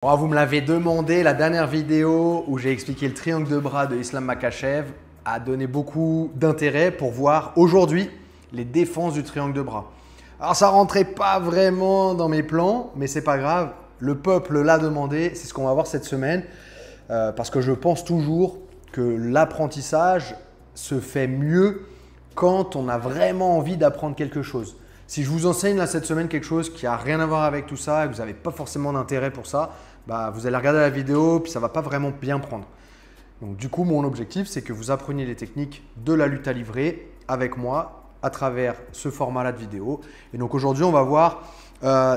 Bon, vous me l'avez demandé, la dernière vidéo où j'ai expliqué le triangle de bras de Islam Makhachev a donné beaucoup d'intérêt pour voir aujourd'hui les défenses du triangle de bras. Alors ça rentrait pas vraiment dans mes plans, mais c'est pas grave, le peuple l'a demandé, c'est ce qu'on va voir cette semaine parce que je pense toujours que l'apprentissage se fait mieux quand on a vraiment envie d'apprendre quelque chose. Si je vous enseigne là cette semaine quelque chose qui n'a rien à voir avec tout ça et que vous n'avez pas forcément d'intérêt pour ça, bah, vous allez regarder la vidéo puis ça ne va pas vraiment bien prendre. Donc du coup, mon objectif, c'est que vous appreniez les techniques de la lutte à livrer avec moi à travers ce format-là de vidéo. Et donc aujourd'hui, on va voir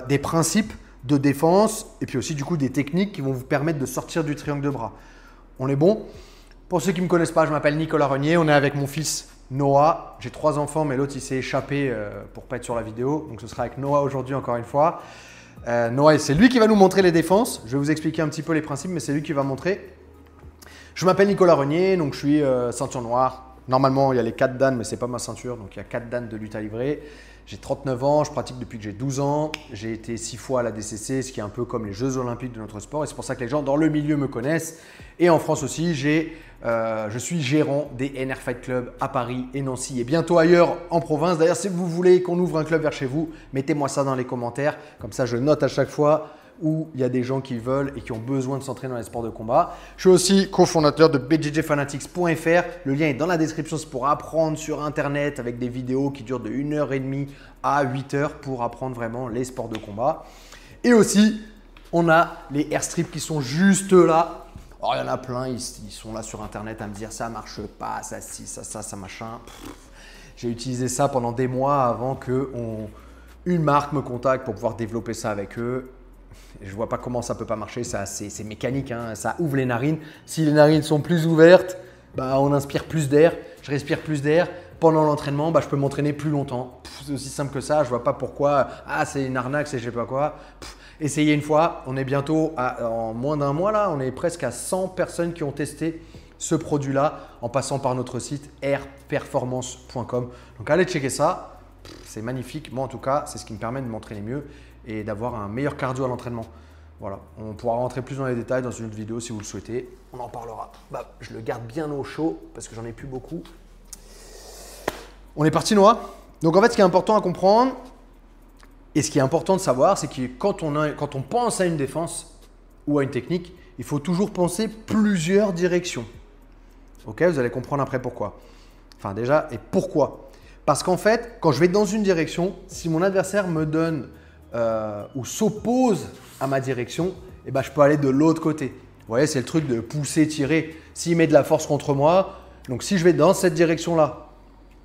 des principes de défense et puis aussi du coup des techniques qui vont vous permettre de sortir du triangle de bras. On est bon? Pour ceux qui ne me connaissent pas, je m'appelle Nicolas Renier, on est avec mon fils Noah. J'ai 3 enfants, mais l'autre il s'est échappé pour ne pas être sur la vidéo. Donc ce sera avec Noah aujourd'hui encore une fois. Noah, c'est lui qui va nous montrer les défenses. Je vais vous expliquer un petit peu les principes, mais c'est lui qui va montrer. Je m'appelle Nicolas Renier, donc je suis ceinture noire. Normalement, il y a les 4 dan, mais ce n'est pas ma ceinture. Donc il y a 4 dan de lutte à livrer. J'ai 39 ans, je pratique depuis que j'ai 12 ans. J'ai été 6 fois à la DCC, ce qui est un peu comme les Jeux Olympiques de notre sport. Et c'est pour ça que les gens dans le milieu me connaissent. Et en France aussi, je suis gérant des NR Fight Club à Paris et Nancy et bientôt ailleurs en province. D'ailleurs, si vous voulez qu'on ouvre un club vers chez vous, mettez-moi ça dans les commentaires. Comme ça, je note à chaque fois où il y a des gens qui veulent et qui ont besoin de s'entraîner dans les sports de combat. Je suis aussi cofondateur de bjjfanatics.fr. Le lien est dans la description, c'est pour apprendre sur Internet avec des vidéos qui durent de 1h30 à 8h pour apprendre vraiment les sports de combat. Et aussi, on a les airstrips qui sont juste là. Alors, il y en a plein, ils sont là sur Internet à me dire ça marche pas, ça ci, ça machin. J'ai utilisé ça pendant des mois avant qu'une marque me contacte pour pouvoir développer ça avec eux. Et je ne vois pas comment ça ne peut pas marcher, c'est mécanique, hein, ça ouvre les narines. Si les narines sont plus ouvertes, bah, on inspire plus d'air, je respire plus d'air. Pendant l'entraînement, bah, je peux m'entraîner plus longtemps. C'est aussi simple que ça, je ne vois pas pourquoi, c'est une arnaque, c'est je ne sais pas quoi. Essayez une fois, on est bientôt en moins d'un mois là, on est presque à 100 personnes qui ont testé ce produit-là en passant par notre site airperformance.com. Donc allez checker ça, c'est magnifique. Moi en tout cas, c'est ce qui me permet de m'entraîner mieux et d'avoir un meilleur cardio à l'entraînement. Voilà, on pourra rentrer plus dans les détails dans une autre vidéo si vous le souhaitez. On en parlera. Bah, je le garde bien au chaud parce que j'en ai plus beaucoup. On est parti Noah. Donc en fait, ce qui est important à comprendre et ce qui est important de savoir, c'est que quand on pense à une défense ou à une technique, il faut toujours penser plusieurs directions. Ok, vous allez comprendre après pourquoi. Enfin déjà, et pourquoi? Parce qu'en fait, quand je vais dans une direction, si mon adversaire me donne ou s'oppose à ma direction, eh ben, je peux aller de l'autre côté. Vous voyez, c'est le truc de pousser, tirer. S'il met de la force contre moi, donc si je vais dans cette direction-là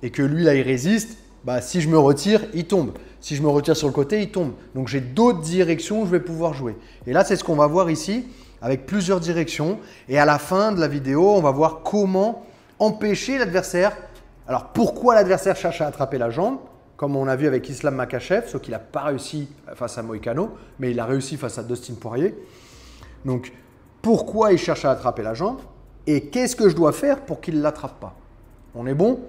et que lui, là, il résiste, bah, si je me retire, il tombe. Si je me retire sur le côté, il tombe. Donc, j'ai d'autres directions où je vais pouvoir jouer. Et là, c'est ce qu'on va voir ici avec plusieurs directions. Et à la fin de la vidéo, on va voir comment empêcher l'adversaire. Alors, pourquoi l'adversaire cherche à attraper la jambe? Comme on a vu avec Islam Makhachev, sauf qu'il n'a pas réussi face à Moïcano, mais il a réussi face à Dustin Poirier. Donc, pourquoi il cherche à attraper la jambe? Et qu'est-ce que je dois faire pour qu'il ne l'attrape pas? On est bon?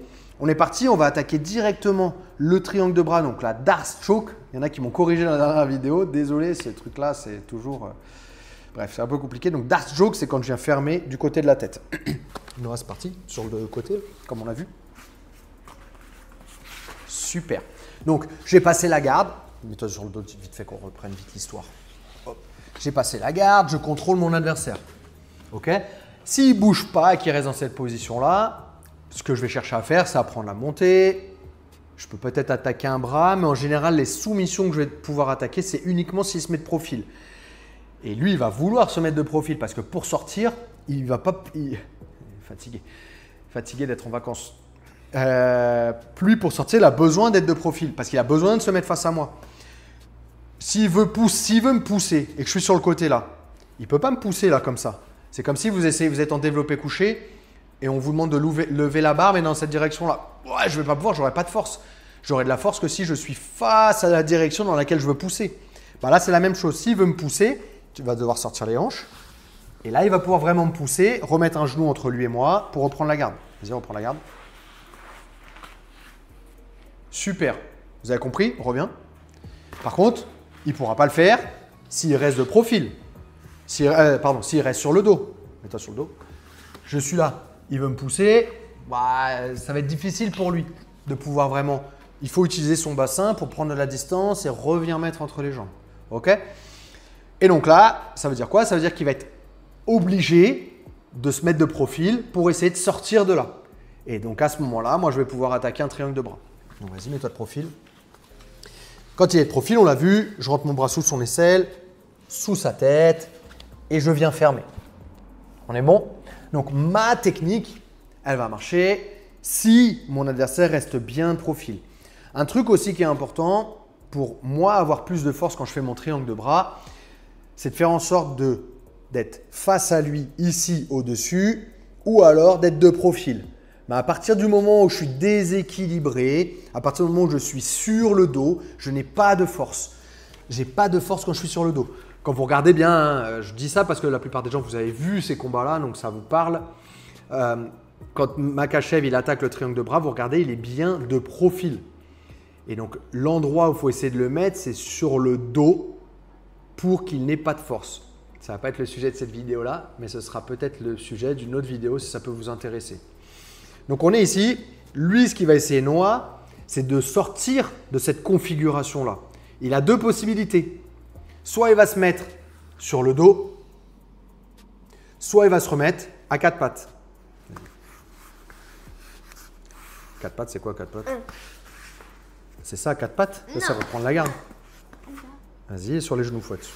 On est parti, on va attaquer directement le triangle de bras, donc la Darce Choke. Il y en a qui m'ont corrigé dans la dernière vidéo. Désolé, ces trucs-là, c'est toujours… Bref, c'est un peu compliqué. Donc Darce Choke, c'est quand je viens fermer du côté de la tête. Noah, c'est parti, sur le côté, comme on l'a vu. Super. Donc, j'ai passé la garde. Mets-toi sur le dos vite fait qu'on reprenne vite l'histoire. J'ai passé la garde, je contrôle mon adversaire. Ok. S'il ne bouge pas et qu'il reste dans cette position-là, ce que je vais chercher à faire, c'est à prendre la montée. Je peux peut-être attaquer un bras, mais en général, les soumissions que je vais pouvoir attaquer, c'est uniquement s'il se met de profil. Et lui, il va vouloir se mettre de profil parce que pour sortir, il va pas… Il est fatigué. Fatigué d'être en vacances. Lui, pour sortir, il a besoin d'être de profil parce qu'il a besoin de se mettre face à moi. S'il veut me pousser et que je suis sur le côté là, il ne peut pas me pousser là comme ça. C'est comme si vous êtes en développé couché et on vous demande de lever la barre mais dans cette direction-là. Ouais, je ne vais pas pouvoir, je n'aurai pas de force. J'aurai de la force que si je suis face à la direction dans laquelle je veux pousser. Bah là, c'est la même chose. S'il veut me pousser, tu vas devoir sortir les hanches. Et là, il va pouvoir vraiment me pousser, remettre un genou entre lui et moi pour reprendre la garde. Vas-y, reprends la garde. Super. Vous avez compris? On revient. Par contre, il ne pourra pas le faire s'il reste de profil. Pardon, s'il reste sur le dos, mets-toi sur le dos. Je suis là, il veut me pousser, bah, ça va être difficile pour lui de pouvoir vraiment… Il faut utiliser son bassin pour prendre de la distance et revenir mettre entre les jambes. OK? Et donc là, ça veut dire quoi? Ça veut dire qu'il va être obligé de se mettre de profil pour essayer de sortir de là. Et donc à ce moment-là, moi je vais pouvoir attaquer un triangle de bras. Donc vas-y, mets-toi de profil. Quand il est de profil, on l'a vu, je rentre mon bras sous son aisselle, sous sa tête et je viens fermer. On est bon? Donc ma technique, elle va marcher si mon adversaire reste bien de profil. Un truc aussi qui est important pour moi avoir plus de force quand je fais mon triangle de bras, c'est de faire en sorte d'être face à lui ici au-dessus ou alors d'être de profil. Mais à partir du moment où je suis déséquilibré, à partir du moment où je suis sur le dos, je n'ai pas de force. Je n'ai pas de force quand je suis sur le dos. Quand vous regardez bien, hein, je dis ça parce que la plupart des gens, vous avez vu ces combats-là, donc ça vous parle. Quand Makhachev il attaque le triangle de bras, vous regardez, il est bien de profil. Et donc l'endroit où il faut essayer de le mettre, c'est sur le dos pour qu'il n'ait pas de force. Ça ne va pas être le sujet de cette vidéo-là, mais ce sera peut-être le sujet d'une autre vidéo si ça peut vous intéresser. Donc on est ici, lui ce qu'il va essayer Noah, c'est de sortir de cette configuration-là. Il a deux possibilités. Soit il va se mettre sur le dos, soit il va se remettre à quatre pattes. Quatre pattes, c'est quoi quatre pattes? C'est ça, quatre pattes? Ça va prendre la garde. Vas-y, sur les genoux, faut être.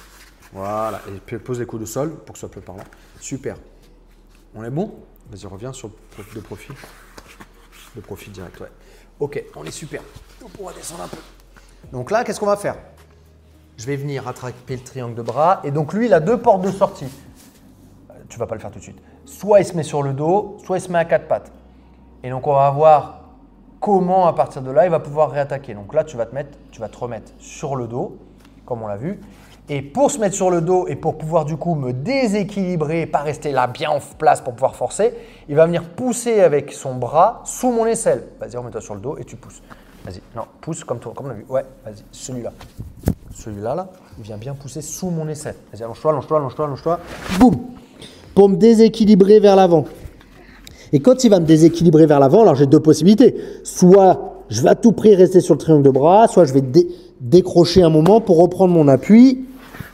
Voilà, et puis pose les coudes au sol pour que ce soit plus parlant. Super. On est bon? Vas-y, reviens sur de profil. De profil direct, ouais. Ok, on est super. On pourra descendre un peu. Donc là, qu'est-ce qu'on va faire? Je vais venir attraper le triangle de bras. Et donc lui, il a deux portes de sortie. Tu ne vas pas le faire tout de suite. Soit il se met sur le dos, soit il se met à quatre pattes. Et donc on va voir comment à partir de là, il va pouvoir réattaquer. Donc là, tu vas te remettre sur le dos, comme on l'a vu. Et pour se mettre sur le dos et pour pouvoir du coup me déséquilibrer et pas rester là bien en place pour pouvoir forcer, il va venir pousser avec son bras sous mon aisselle. Vas-y, remets-toi sur le dos et tu pousses. Vas-y, non, pousse comme on a vu. Ouais, vas-y, celui-là. Celui-là, là, il vient bien pousser sous mon aisselle. Vas-y, allonge-toi, allonge-toi, allonge-toi, allonge-toi. Boum! Pour me déséquilibrer vers l'avant. Et quand il va me déséquilibrer vers l'avant, alors j'ai deux possibilités. Soit je vais à tout prix rester sur le triangle de bras, soit je vais décrocher un moment pour reprendre mon appui,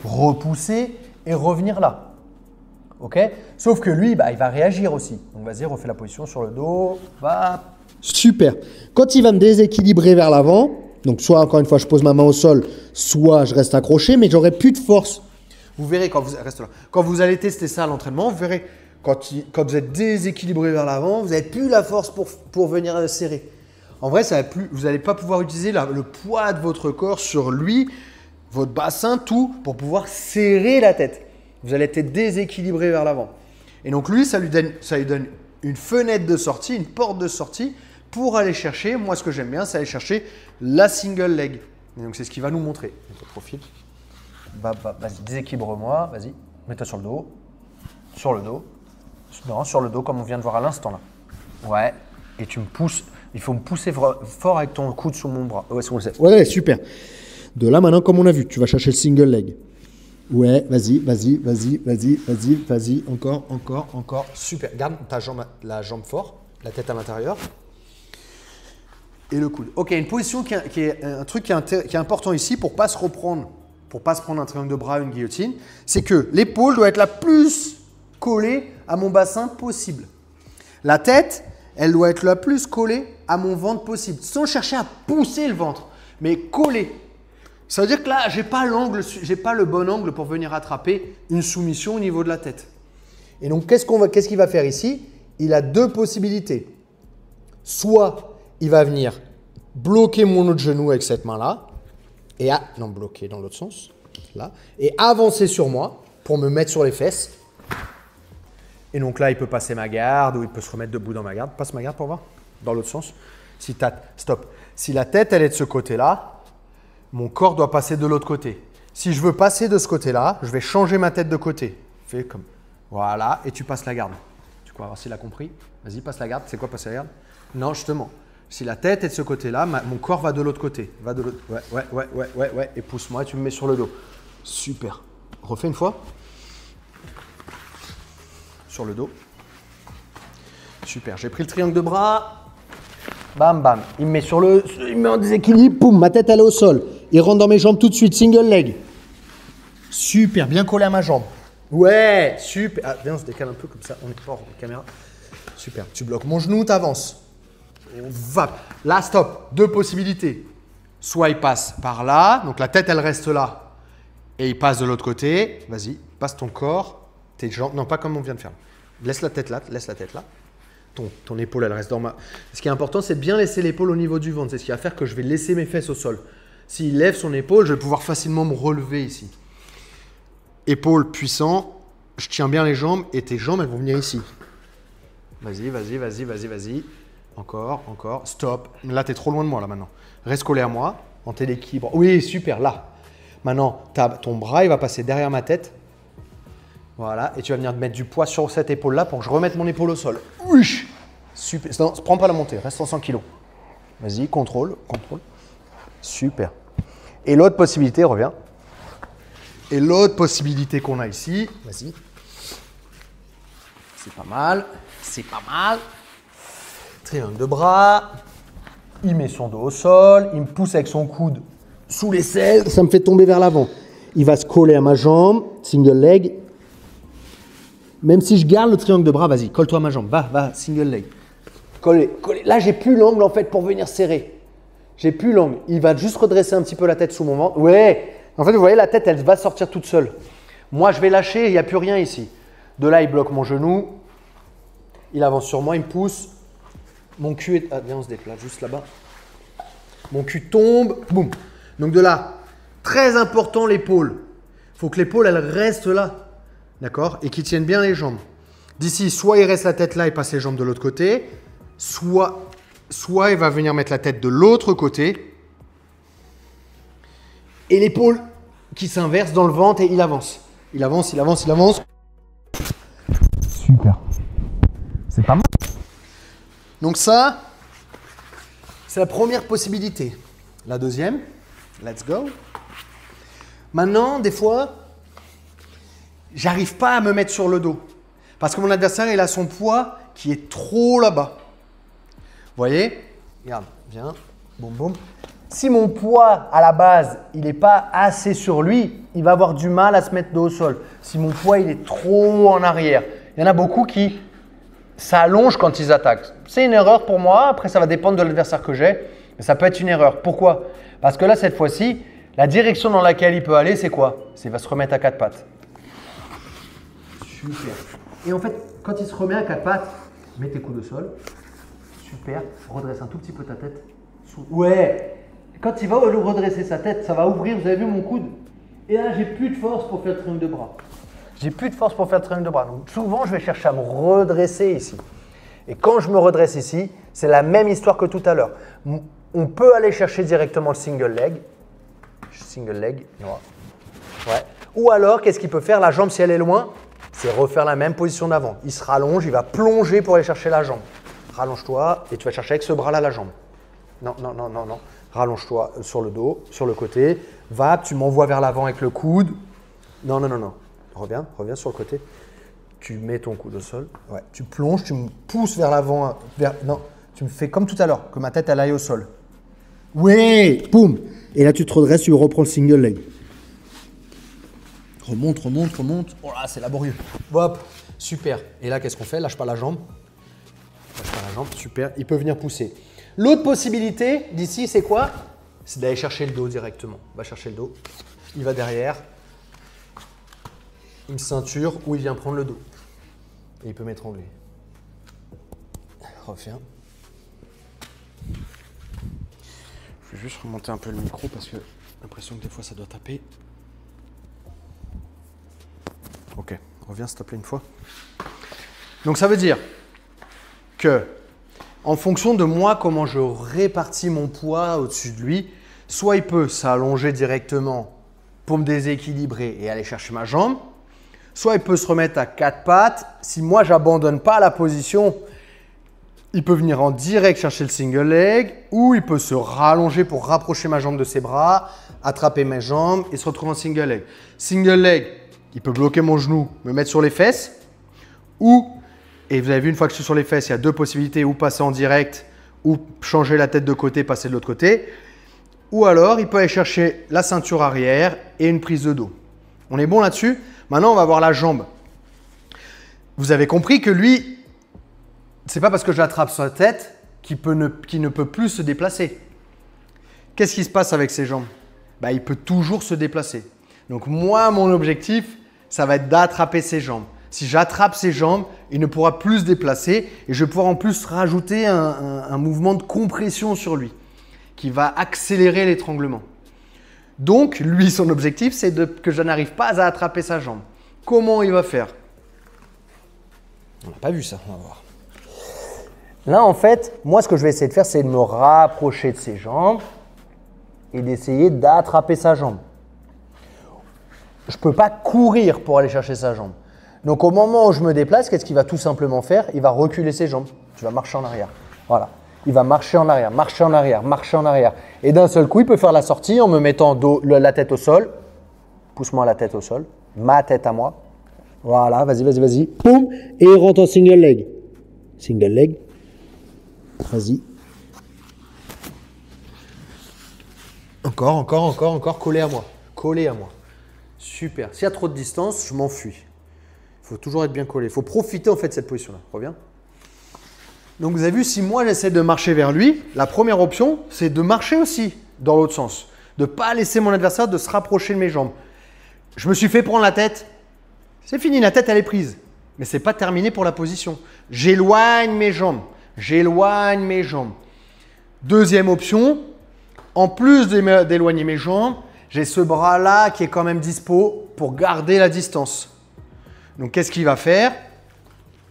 repousser et revenir là. Ok? Sauf que lui, bah, il va réagir aussi. Donc vas-y, refais la position sur le dos. Va. Super. Quand il va me déséquilibrer vers l'avant, donc soit encore une fois je pose ma main au sol, soit je reste accroché, mais j'aurai plus de force. Vous verrez quand vous allez tester ça à l'entraînement, vous verrez quand vous êtes déséquilibré vers l'avant, vous n'avez plus la force pour venir serrer. En vrai, vous n'allez pas pouvoir utiliser le poids de votre corps sur lui, votre bassin, tout, pour pouvoir serrer la tête. Vous allez être déséquilibré vers l'avant. Et donc lui, ça lui donne une fenêtre de sortie, une porte de sortie pour aller chercher, moi ce que j'aime bien, c'est aller chercher la single leg. Et donc c'est ce qu'il va nous montrer. Mets-toi de profil. Vas-y, déséquilibre-moi, vas-y, mets-toi sur le dos. Sur le dos. Non, sur le dos comme on vient de voir à l'instant là. Ouais, et tu me pousses. Il faut me pousser fort avec ton coude sous mon bras. Ouais, ouais, super. De là maintenant, comme on a vu, tu vas chercher le single leg. Ouais, vas-y, vas-y, vas-y, vas-y, vas-y, vas-y, encore, encore, encore. Super. Garde la jambe fort, la tête à l'intérieur. Et le coude. Ok, une position qui est un truc qui est important ici pour ne pas se reprendre, pour ne pas se prendre un triangle de bras, une guillotine, c'est que l'épaule doit être la plus collée à mon bassin possible. La tête, elle doit être la plus collée à mon ventre possible, sans chercher à pousser le ventre, mais collée. Ça veut dire que là, je n'ai pas le bon angle pour venir attraper une soumission au niveau de la tête. Et donc, qu'est-ce qu'il va faire ici? Il a deux possibilités. Soit il va venir bloquer mon autre genou avec cette main-là, bloquer dans l'autre sens, là, et avancer sur moi pour me mettre sur les fesses. Et donc là, il peut passer ma garde ou il peut se remettre debout dans ma garde. Passe ma garde pour voir. Dans l'autre sens. Stop. Si la tête, elle est de ce côté-là, mon corps doit passer de l'autre côté. Si je veux passer de ce côté-là, je vais changer ma tête de côté. Fais comme. Voilà. Et tu passes la garde. Tu crois voir s'il a compris? Vas-y, passe la garde. C'est quoi passer la garde? Non, justement. Si la tête est de ce côté-là, mon corps va de l'autre côté. Va de l'autre. Ouais. Et pousse-moi et tu me mets sur le dos. Super. Refais une fois. sur le dos. Super, j'ai pris le triangle de bras. Bam, bam. Il me met il me met en déséquilibre. Poum, ma tête elle est au sol. Il rentre dans mes jambes tout de suite. Single leg. Super, bien collé à ma jambe. Ouais, super. Ah, viens, on se décale un peu comme ça. On est pas en caméra. Super. Tu bloques mon genou, tu avances. Et on va. Là, stop. Deux possibilités. Soit il passe par là. Donc la tête, elle reste là. Et il passe de l'autre côté. Vas-y, passe ton corps, tes jambes. Non, pas comme on vient de faire. Laisse la tête là. Laisse la tête là. Ton épaule, elle reste dans ma... Ce qui est important, c'est de bien laisser l'épaule au niveau du ventre. C'est ce qui va faire que je vais laisser mes fesses au sol. S'il lève son épaule, je vais pouvoir facilement me relever ici. Épaule puissant, je tiens bien les jambes et tes jambes, elles vont venir ici. Vas-y, vas-y, vas-y, vas-y, vas-y. Encore, encore. Stop. Là, tu es trop loin de moi, là, maintenant. Reste collé à moi, en téléquilibre. Oui, super, là. Maintenant, ton bras, il va passer derrière ma tête. Voilà, et tu vas venir te mettre du poids sur cette épaule-là pour que je remette mon épaule au sol. Ouish. Super. Non, prends pas la montée, reste en 100 kg. Vas-y, contrôle, contrôle. Super. Et l'autre possibilité, reviens. Et l'autre possibilité qu'on a ici, vas-y. C'est pas mal, c'est pas mal. Triangle de bras. Il met son dos au sol, il me pousse avec son coude sous l'aisselle, ça me fait tomber vers l'avant. Il va se coller à ma jambe, single leg. Même si je garde le triangle de bras, vas-y, colle-toi à ma jambe, va, single leg. Coller, coller. Là, j'ai plus l'angle en fait pour venir serrer. J'ai plus l'angle. Il va juste redresser un petit peu la tête sous mon ventre. Ouais. En fait, vous voyez, la tête, elle va sortir toute seule. Moi, je vais lâcher, il n'y a plus rien ici. De là, il bloque mon genou. Il avance sur moi, il me pousse. Mon cul est... Ah, viens, on se déplace juste là-bas. Mon cul tombe. Boum. Donc de là, très important l'épaule. Il faut que l'épaule, elle reste là. D'accord? Et qu'il tienne bien les jambes. D'ici, soit il reste la tête là et passe les jambes de l'autre côté, soit il va venir mettre la tête de l'autre côté et l'épaule qui s'inverse dans le ventre et il avance. Il avance, il avance, il avance. Super. C'est pas mal. Donc ça, c'est la première possibilité. La deuxième, let's go. Maintenant, des fois, j'arrive pas à me mettre sur le dos. Parce que mon adversaire, il a son poids qui est trop là-bas. Vous voyez? Regarde, viens, boum, boum. Si mon poids, à la base, il n'est pas assez sur lui, il va avoir du mal à se mettre dos au sol. Si mon poids, il est trop en arrière. Il y en a beaucoup qui s'allongent quand ils attaquent. C'est une erreur pour moi. Après, ça va dépendre de l'adversaire que j'ai. Mais ça peut être une erreur. Pourquoi? Parce que là, cette fois-ci, la direction dans laquelle il peut aller, c'est quoi? C'est qu'il va se remettre à quatre pattes. Super. Et en fait, quand il se remet à quatre pattes, mets tes coudes au sol. Super. Redresse un tout petit peu ta tête. Ouais. Quand il va redresser sa tête, ça va ouvrir. Vous avez vu mon coude? Et là, j'ai plus de force pour faire le triangle de bras. J'ai plus de force pour faire le triangle de bras. Donc souvent, je vais chercher à me redresser ici. Et quand je me redresse ici, c'est la même histoire que tout à l'heure. On peut aller chercher directement le single leg. Single leg. Ouais. Ou alors, qu'est-ce qu'il peut faire? La jambe, si elle est loin, c'est refaire la même position d'avant. Il se rallonge, il va plonger pour aller chercher la jambe. Rallonge-toi et tu vas chercher avec ce bras-là la jambe. Non, non, non, non, non. Rallonge-toi sur le dos, sur le côté. Va, tu m'envoies vers l'avant avec le coude. Non, non, non, non. Reviens sur le côté. Tu mets ton coude au sol. Ouais. Tu plonges, tu me pousses vers l'avant. Non, tu me fais comme tout à l'heure, que ma tête elle aille au sol. Oui, boum. Et là, tu te redresses, tu reprends le single leg. Remonte, remonte, remonte. Oh là, c'est laborieux. Hop, super. Et là, qu'est-ce qu'on fait? Lâche pas la jambe. Lâche pas la jambe, super. Il peut venir pousser. L'autre possibilité d'ici, c'est quoi? C'est d'aller chercher le dos directement. Va chercher le dos. Il va derrière. Il me ceinture ou il vient prendre le dos. Et il peut m'étrangler. Reviens. Je vais juste remonter un peu le micro parce que j'ai l'impression que des fois ça doit taper. Ok, reviens s'il te plaît une fois. Donc ça veut dire que en fonction de moi, comment je répartis mon poids au-dessus de lui, soit il peut s'allonger directement pour me déséquilibrer et aller chercher ma jambe, soit il peut se remettre à quatre pattes. Si moi, je n'abandonne pas la position, il peut venir en direct chercher le single leg ou il peut se rallonger pour rapprocher ma jambe de ses bras, attraper mes jambes et se retrouver en single leg. Single leg, il peut bloquer mon genou, me mettre sur les fesses ou, et vous avez vu une fois que je suis sur les fesses, il y a deux possibilités, ou passer en direct, ou changer la tête de côté, passer de l'autre côté. Ou alors, il peut aller chercher la ceinture arrière et une prise de dos. On est bon là-dessus? Maintenant, on va voir la jambe. Vous avez compris que lui, ce n'est pas parce que j'attrape sa tête qu'il ne peut plus se déplacer. Qu'est-ce qui se passe avec ses jambes? Bah, il peut toujours se déplacer. Donc moi, mon objectif, ça va être d'attraper ses jambes. Si j'attrape ses jambes, il ne pourra plus se déplacer et je vais pouvoir en plus rajouter un mouvement de compression sur lui qui va accélérer l'étranglement. Donc, lui, son objectif, c'est que je n'arrive pas à attraper sa jambe. Comment il va faire? On n'a pas vu ça, on va voir. Là, en fait, moi, ce que je vais essayer de faire, c'est de me rapprocher de ses jambes et d'essayer d'attraper sa jambe. Je ne peux pas courir pour aller chercher sa jambe. Donc, au moment où je me déplace, qu'est-ce qu'il va tout simplement faire? Il va reculer ses jambes. Tu vas marcher en arrière. Voilà. Il va marcher en arrière, marcher en arrière, marcher en arrière. Et d'un seul coup, il peut faire la sortie en me mettant la tête au sol. Pousse-moi la tête au sol. Ma tête à moi. Voilà, vas-y, vas-y, vas-y. Poum. Et il rentre en single leg. Single leg. Vas-y. Encore. Collé à moi. Collé à moi. Super. S'il y a trop de distance, je m'enfuis. Il faut toujours être bien collé. Il faut profiter en fait de cette position-là. Reviens. Donc vous avez vu, si moi j'essaie de marcher vers lui, la première option, c'est de marcher aussi dans l'autre sens. De ne pas laisser mon adversaire de se rapprocher de mes jambes. Je me suis fait prendre la tête. C'est fini, la tête elle est prise. Mais ce n'est pas terminé pour la position. J'éloigne mes jambes. J'éloigne mes jambes. Deuxième option, en plus d'éloigner mes jambes, j'ai ce bras-là qui est quand même dispo pour garder la distance. Donc qu'est-ce qu'il va faire?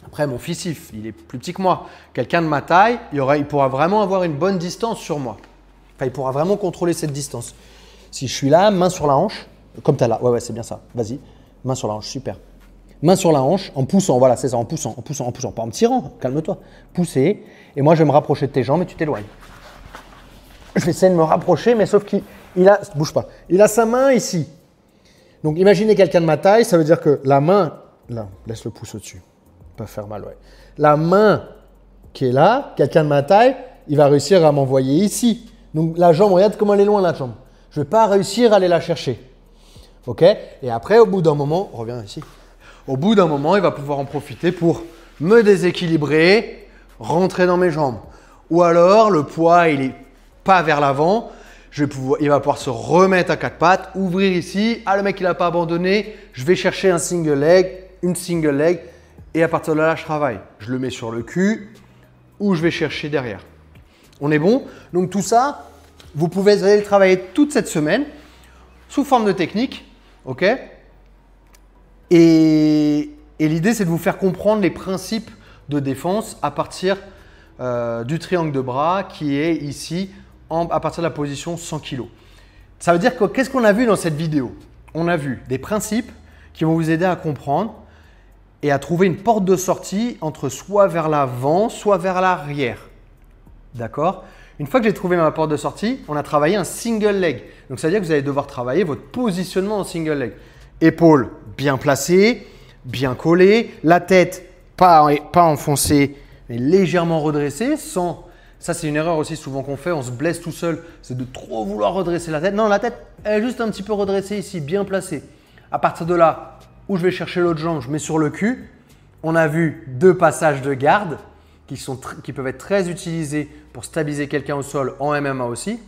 Après, mon fils, il est plus petit que moi. Quelqu'un de ma taille, il pourra vraiment avoir une bonne distance sur moi. Enfin, il pourra vraiment contrôler cette distance. Si je suis là, main sur la hanche, comme tu as là. Ouais, c'est bien ça. Vas-y, main sur la hanche, super. Main sur la hanche, en poussant, voilà, c'est ça, en poussant, pas en me tirant, calme-toi. Pousser, et moi, je vais me rapprocher de tes jambes et tu t'éloignes. Je vais essayer de me rapprocher, mais sauf qu'il a, bouge pas, il a sa main ici. Donc, imaginez quelqu'un de ma taille, ça veut dire que la main, là, laisse le pouce au-dessus. Pas faire mal, ouais. La main qui est là, quelqu'un de ma taille, il va réussir à m'envoyer ici. Donc la jambe, regarde comment elle est loin la jambe. Je ne vais pas réussir à aller la chercher. Ok? Et après, au bout d'un moment, reviens ici. Au bout d'un moment, il va pouvoir en profiter pour me déséquilibrer, rentrer dans mes jambes. Ou alors, le poids, il n'est pas vers l'avant. Il va pouvoir se remettre à quatre pattes, ouvrir ici. Ah, le mec, il n'a pas abandonné. Je vais chercher un single leg, une single leg. Et à partir de là, je travaille. Je le mets sur le cul ou je vais chercher derrière. On est bon? Donc tout ça, vous pouvez aller le travailler toute cette semaine sous forme de technique. Ok? Et l'idée, c'est de vous faire comprendre les principes de défense à partir du triangle de bras qui est ici à partir de la position 100 kg. Ça veut dire que qu'est-ce qu'on a vu dans cette vidéo? On a vu des principes qui vont vous aider à comprendre et à trouver une porte de sortie entre soit vers l'avant, soit vers l'arrière. D'accord? Une fois que j'ai trouvé ma porte de sortie, on a travaillé un single leg. Donc, ça veut dire que vous allez devoir travailler votre positionnement en single leg. Épaules bien placées, bien collées. La tête pas enfoncée, mais légèrement redressée. Ça, c'est une erreur aussi souvent qu'on fait. On se blesse tout seul. C'est de trop vouloir redresser la tête. Non, la tête, elle est juste un petit peu redressée ici, bien placée. À partir de là, où je vais chercher l'autre jambe, je mets sur le cul. On a vu deux passages de garde qui peuvent être très utilisés pour stabiliser quelqu'un au sol en MMA aussi.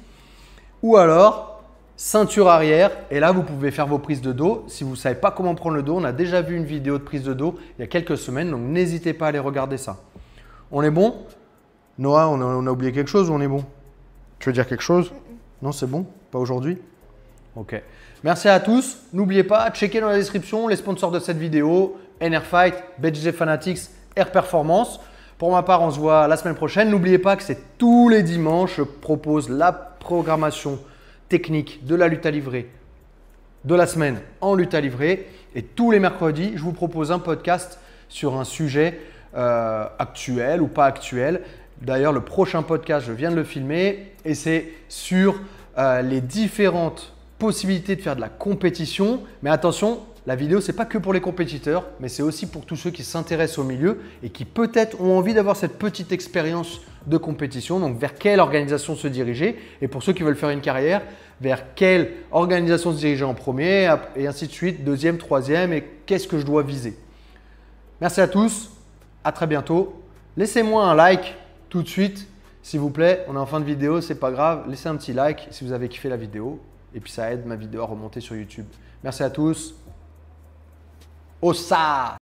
Ou alors, ceinture arrière. Et là, vous pouvez faire vos prises de dos. Si vous ne savez pas comment prendre le dos, on a déjà vu une vidéo de prise de dos il y a quelques semaines. Donc, n'hésitez pas à aller regarder ça. On est bon? Noah, on a oublié quelque chose ou on est bon? Tu veux dire quelque chose? Non, c'est bon? Pas aujourd'hui? Ok. Merci à tous. N'oubliez pas, checkez dans la description les sponsors de cette vidéo, NRfight, BJJ Fanatics, Air Performance. Pour ma part, on se voit la semaine prochaine. N'oubliez pas que c'est tous les dimanches, je propose la programmation technique de la lutte à livrer de la semaine en lutte à livrer. Et tous les mercredis, je vous propose un podcast sur un sujet actuel ou pas actuel. D'ailleurs, le prochain podcast, je viens de le filmer et c'est sur les différentes possibilité de faire de la compétition, mais attention, la vidéo, ce n'est pas que pour les compétiteurs, mais c'est aussi pour tous ceux qui s'intéressent au milieu et qui peut-être ont envie d'avoir cette petite expérience de compétition. Donc, vers quelle organisation se diriger, et pour ceux qui veulent faire une carrière, vers quelle organisation se diriger en premier, et ainsi de suite, deuxième, troisième, et qu'est-ce que je dois viser. Merci à tous, à très bientôt. Laissez-moi un like tout de suite, s'il vous plaît. On est en fin de vidéo, c'est pas grave. Laissez un petit like si vous avez kiffé la vidéo. Et puis ça aide ma vidéo à remonter sur YouTube. Merci à tous. Ossa!